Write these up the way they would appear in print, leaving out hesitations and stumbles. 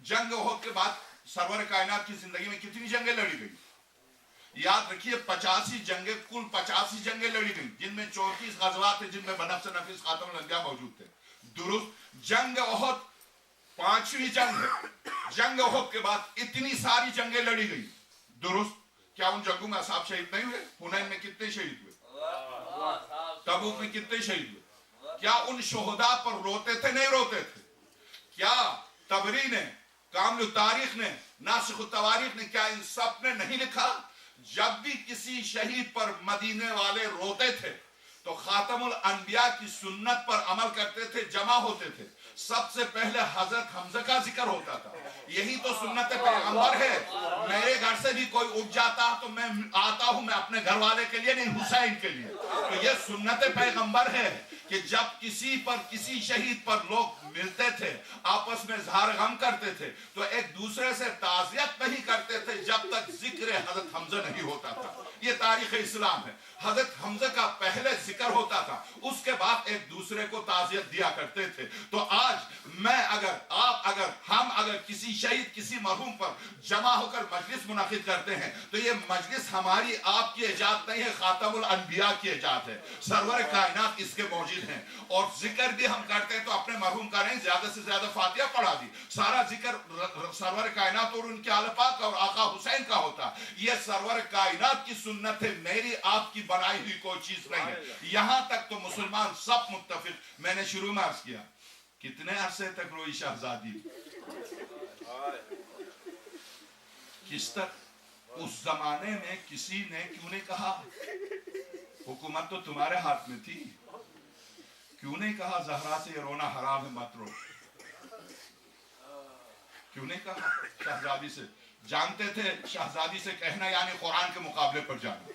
जंग ओहद के बाद सरवर कायनात की जिंदगी में कितनी जंगें लड़ी गई? याद रखिए 85 जंगें, कुल 85 जंगें लड़ी गई, जिनमें 34 गज़वात थे, जिनमें बनफ्स नफीस खातमुल अंबिया मौजूद थे। दुरुस्त। जंग ओहद 5वीं जंग है। जंग ओहद के बाद इतनी सारी जंगें लड़ी गई। दुरुस्त। क्या उन जंगों में असहाब शहीद नहीं हुए? हुनैन में कितने शहीद हुए? तबूक में कितने शहीद हुए? क्या उन शोहदा पर रोते थे? नहीं रोते थे। क्या तबरी ने, कामिल तारीख ने, नासिख तवारीख ने, क्या इन सब ने नहीं लिखा? जब भी किसी शहीद पर मदीने वाले रोते थे तो खातमुल अंबिया की सुन्नत पर अमल करते थे, जमा होते थे। सबसे पहले हजरत हमजा का जिक्र होता था। यही तो सुन्नत पैगंबर है। मेरे घर से भी कोई उठ जाता तो मैं आता हूं, मैं अपने घर वाले के लिए नहीं, हुसैन के लिए। तो ये सुन्नत पैगंबर है कि जब किसी पर, किसी शहीद पर लोग मिलते थे, आपस में इज़हार गम करते थे, तो एक दूसरे से ताज़ियत नहीं करते थे जब तक जिक्र हजरत हमजा नहीं होता था। ये तारीख इस्लाम है। हजरत हमजा का पहले जिक्र होता था, उसके बाद एक दूसरे को ताज़ियत दिया करते थे। तो आज मैं अगर, आप अगर, हम अगर किसी शहीद, किसी मरहूम पर जमा होकर मजलिस मुनाकिद करते हैं तो ये मजलिस हमारी आपकी इजाद नहीं है, खातमुल अंबिया की इजाद है। सरवर कायनात इसके मौजूद हैं। और जिक्र भी हम करते हैं तो अपने मरहूम का नहीं, ज्यादा से ज्यादा फातिहा पढ़ा दी। सारा जिक्र सरवर कायनात और उनके आले पाक और आका हुसैन का होता। ये सरवर कायनात की सुन्नत है, मेरी आपकी बनाई हुई कोई चीज नहीं है। यहां तक तो मुसलमान सब मुत्तफिक। मैंने शुरू में अर्ज किया, कितने अरसे तक रोई शहजादी? किस तक? उस जमाने में किसी ने क्यों नहीं कहा, हुकूमत तो तुम्हारे हाथ में थी, क्यों नहीं कहा ज़हरा से ये रोना हराम है, मत रो? क्यों नहीं कहा शहजादी से? जानते थे शहजादी से कहना यानी कुरान के मुकाबले पर जाना।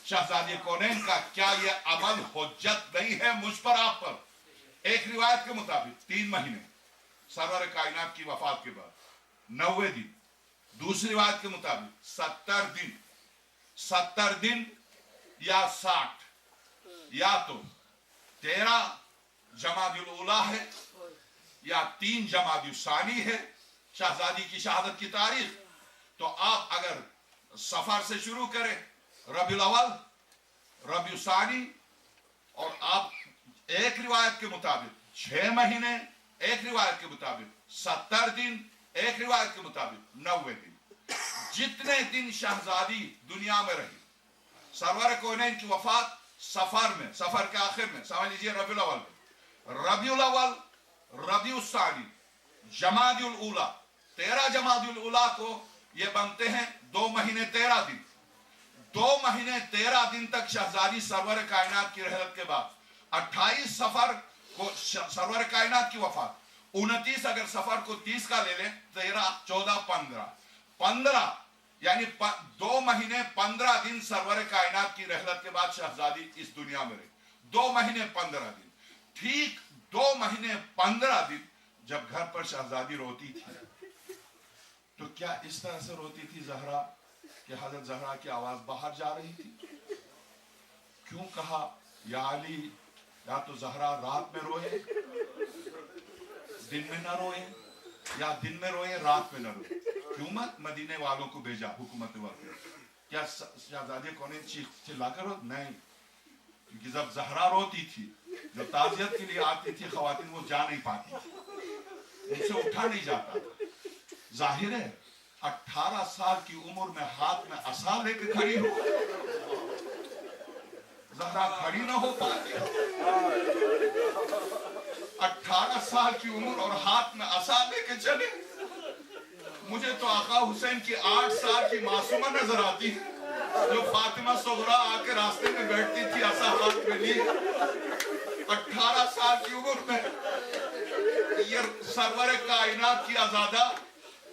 शहजादी कौनैन का क्या ये अमल हुज्जत नहीं है मुझ पर, आप पर? एक रिवायत के मुताबिक 3 महीने सरवर कायनात की वफात के बाद 90 दिन, दूसरी रिवायत के मुताबिक 70 दिन या 60, या तो 13 जमादुल ऊला है या 3 जमादुल सानी है शहजादी की शहादत की तारीख। तो आप अगर सफर से शुरू करें, रबीउल अव्वल, रबीउल सानी, और आप एक रिवायत के मुताबिक 6 महीने, एक रिवायत के मुताबिक 70 दिन, एक रिवायत के मुताबिक 90 दिन, जितने दिन शहजादी दुनिया में रही, सरवर कौनैन की वफात सफर में, सफर के आखिर में, समझ लीजिए रबीउल अव्वल में, रबीउल अव्वल, रबीउल सानी, जमादुल ऊला, 13 जमादुल ऊला को ये बनते हैं 2 महीने 13 दिन। 2 महीने 13 दिन तक शहजादी सरवर कायनात की रहलत के बाद 28 सफर को सरवर कायनात की वफात, 29 अगर सफर को 30 का ले लें, 13, 14, 15 यानी 2 महीने 15 दिन सरवर कायनात की रहलत के बाद शहजादी इस दुनिया में रही। 2 महीने 15 दिन। ठीक 2 महीने 15 दिन जब घर पर शहजादी रोती थी तो क्या इस तरह से रोती थी ज़हरा कि हजरत ज़हरा की आवाज बाहर जा रही थी? क्यों कहा या अली, या तो ज़हरा रात में रोए, दिन में ना रोए, या दिन में रोए रात में ना रोए? क्यों मत मदीने वालों को भेजा हुकूमत वाले? क्या शहजादी कौन चिल्लाकर रो? नहीं, क्योंकि जब ज़हरा रोती थी, जो ताज़ियत के लिए आती थी खवातीन, वो जा नहीं पाती, उनसे उठा नहीं जाता। जाहिर है 18 साल की उम्र में हाथ में असा लेके खड़ी हो, ज़हरा खड़ी ना हो पाती। 18 साल की उम्र और हाथ में असा लेके चले। मुझे तो आका हुसैन की 8 साल की मासूमा नजर आती है, जो फातिमा सुगरा आके रास्ते में बैठती थी, असा हाथ में लिए। 18 साल की उम्र में ये सरवर कायनात की आजादा।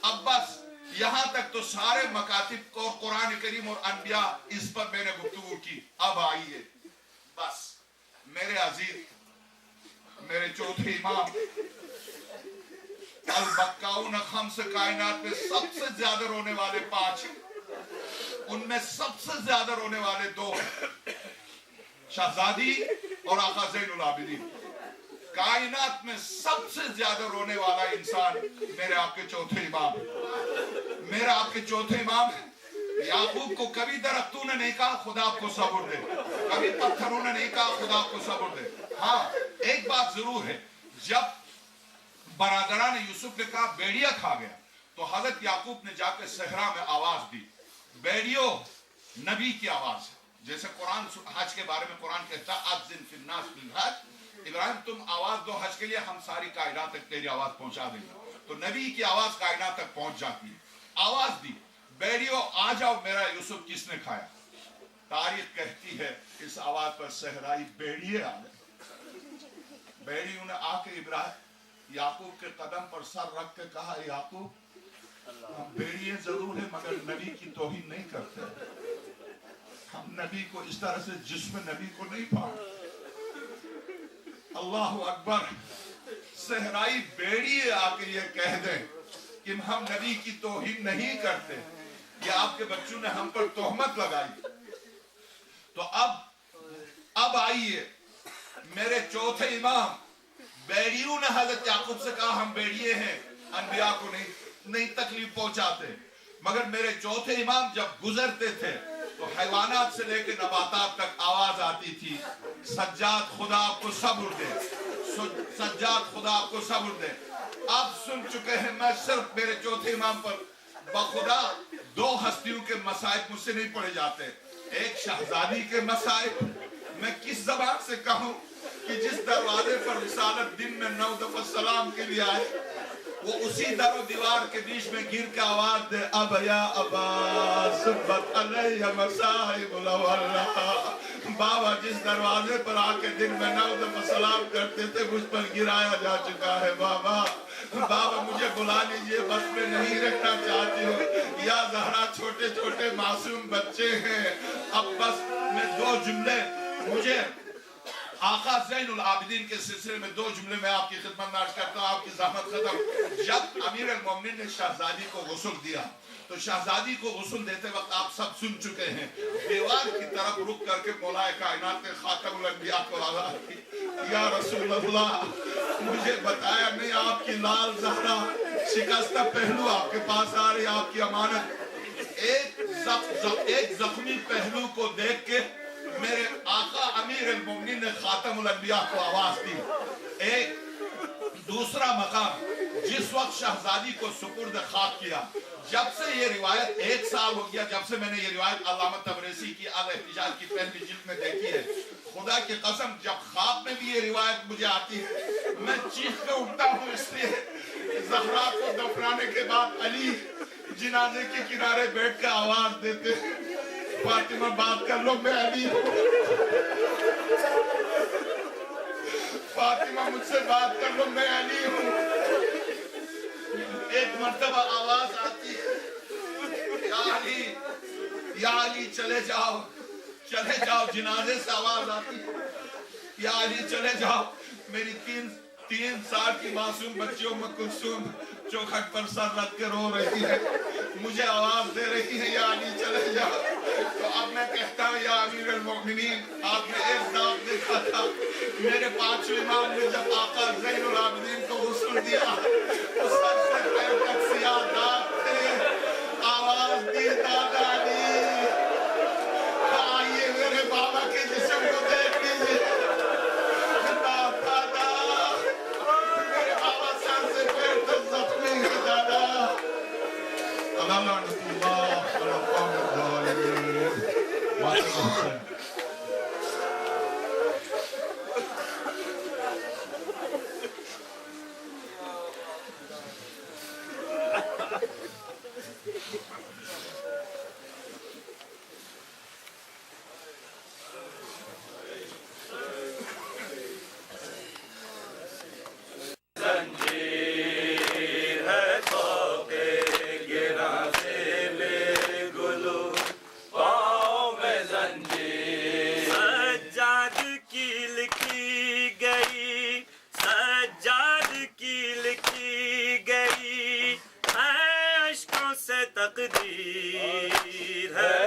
अब बस यहां तक तो सारे मकातिब को कुरान करीम और अनबिया, इस पर मैंने गुफ्तगू की। अब आइए बस मेरे अजीज, मेरे चौथे इमाम, अल-बक्काउन खम्स कायनात में सबसे ज्यादा रोने वाले 5, उनमें सबसे ज्यादा रोने वाले 2 हैं, शहजादी और आका ज़ैनुल आबिदीन। کائنات میں سب سے زیادہ رونے والا انسان میرے آپ کے چوتھے امام ہے، میرا آپ کے چوتھے امام ہے۔ یعقوب کو کبھی درختوں نے نہیں کہا خدا آپ کو صبر دے، کبھی پتھروں نے نہیں کہا خدا آپ کو صبر دے۔ ہاں ایک بات ضرور ہے، جب برادران یوسف نے کہا بیڑیا کھا گیا تو حضرت یعقوب نے جا کے صحرا میں آواز دی۔ بیڑیوں نبی کی آواز ہے، جیسے قرآن حج کے بارے میں قرآن کہتا ہے اذن فی الناس بالحج، ابراہیم تم آواز دو حج کے لیے، ہم ساری کائنات تک تیری آواز پہنچا دیں گے۔ تو نبی کی آواز کائنات تک پہنچ جاتی ہے۔ آواز دی بیڑیوں آ جاؤ، میرا یوسف کس نے کھایا؟ تاریخ کہتی ہے اس آواز پر صحرائی بیڑیے آ گئے۔ بیڑیوں نے آ کے ابراہیم یعقوب کے قدم پر سر رکھ کے کہا یعقوب ہم بیڑیے ضرور ہیں مگر نبی کی توہین نہیں کرتے، ہم نبی کو اس طرح سے جسم نبی کو نہیں پاتے۔ اللہ اکبر، صحرائی بیڑیے آ کے یہ کہہ دیں کہ ہم نبی کی توہین نہیں کرتے، یہ آپ کے بچوں نے ہم پر تہمت لگائی۔ تو اب آئیے میرے چوتھے امام، بیڑیوں نے حضرت یعقوب سے کہا ہم بیڑیے ہیں، انبیاء کو نہیں تکلیف پہنچاتے، مگر میرے چوتھے امام جب گزرتے تھے تو حیوانات سے لے کے نباتات تک آواز آتی تھی سجاد خدا آپ کو صبر دے، سجاد خدا آپ کو صبر دے۔ آپ سن چکے ہیں، میں صرف میرے چوتھے امام پر بخدا دو ہستیوں کے مصائب مجھ سے نہیں پڑھے جاتے، ایک شہزادی کے مصائب، میں کس زبان سے کہوں کہ جس دروازے پر رسالت دن میں 9 دفعہ سلام کے لیے آئے وہ اسی در و دیوار کے بیچ میں گر کے آواز دے اب یا ابا صبت علیہ مصائب اللہ۔ بابا جس دروازے پر آ کے دن میں 9 دفعہ سلام کرتے تھے مجھ پر گرایا جا چکا ہے بابا، بابا مجھے بلا لیجئے، بس میں نہیں رہنا چاہتی ہوں یا زہرا، چھوٹے چھوٹے معصوم بچے ہیں۔ اب بس میں 2 جملے، مجھے آقا زین العابدین کے سلسلے میں 2 جملے میں آپ کی خدمت میں عرض کرتا ہوں، آپ کی زحمت ختم۔ جب امیر المومنین نے شہزادی کو غسل دیا تو شہزادی کو غسل دیتے وقت آپ سب سن چکے ہیں، دیوار کی طرف رک کر کے مولا کائنات نے خاتم الانبیاء کو آواز کی یا رسول اللہ مجھے بتایا نہیں آپ کی لال زہرا شکستہ پہلو آپ کے پاس آ رہی، آپ کی امانت۔ ایک زخمی پہلو کو دیکھ کے میرے آقا امیر المومنین نے خاتم الانبیاء کو آواز دی۔ ایک دوسرا مقام، جس وقت شہزادی کو سپرد خاک کیا، جب سے یہ روایت 1 سال ہو گیا جب سے میں نے یہ روایت علامہ تبریزی کی الاحتجاج کی پہلی جلد میں دیکھی ہے، خدا کی قسم جب خواب میں بھی یہ روایت مجھے آتی ہے میں چیخ کے اٹھتا ہوں، اس لیے زہرا کو دفنانے کے بعد علی جنازے کے کنارے بیٹھ کے آواز دیتے فاطمہ بات کر لو میں علی ہوں، فاطمہ مجھ سے بات کر لو میں علی ہوں۔ ایک مرتبہ آواز آتی ہے یا علی چلے جاؤ جنازے سے آواز آتی ہے یا علی چلے جاؤ۔ میری 3 سال کی معصوم بچیوں میں کلثوم چوکھٹ پر سر رکھ کے رو رہی ہے، مجھے آواز دے رہی ہے یا علی چلے جاؤ۔ تو اب میں کہتا ہوں یا امیر المومنین آپ نے ایک دعوت دیکھا تھا، میرے 5ویں امام نے جب آقا زین العابدین کو غسل دیا تو سر سے پیر تک سیاہ داغ تھے، آواز دی دادا علی آئیے میرے بابا کے جسم کو دیکھ لیجیے، دادا میرے بابا سر سے پیر تک زخمی ہے دادا۔ اللہ اللہ تقدیر ہے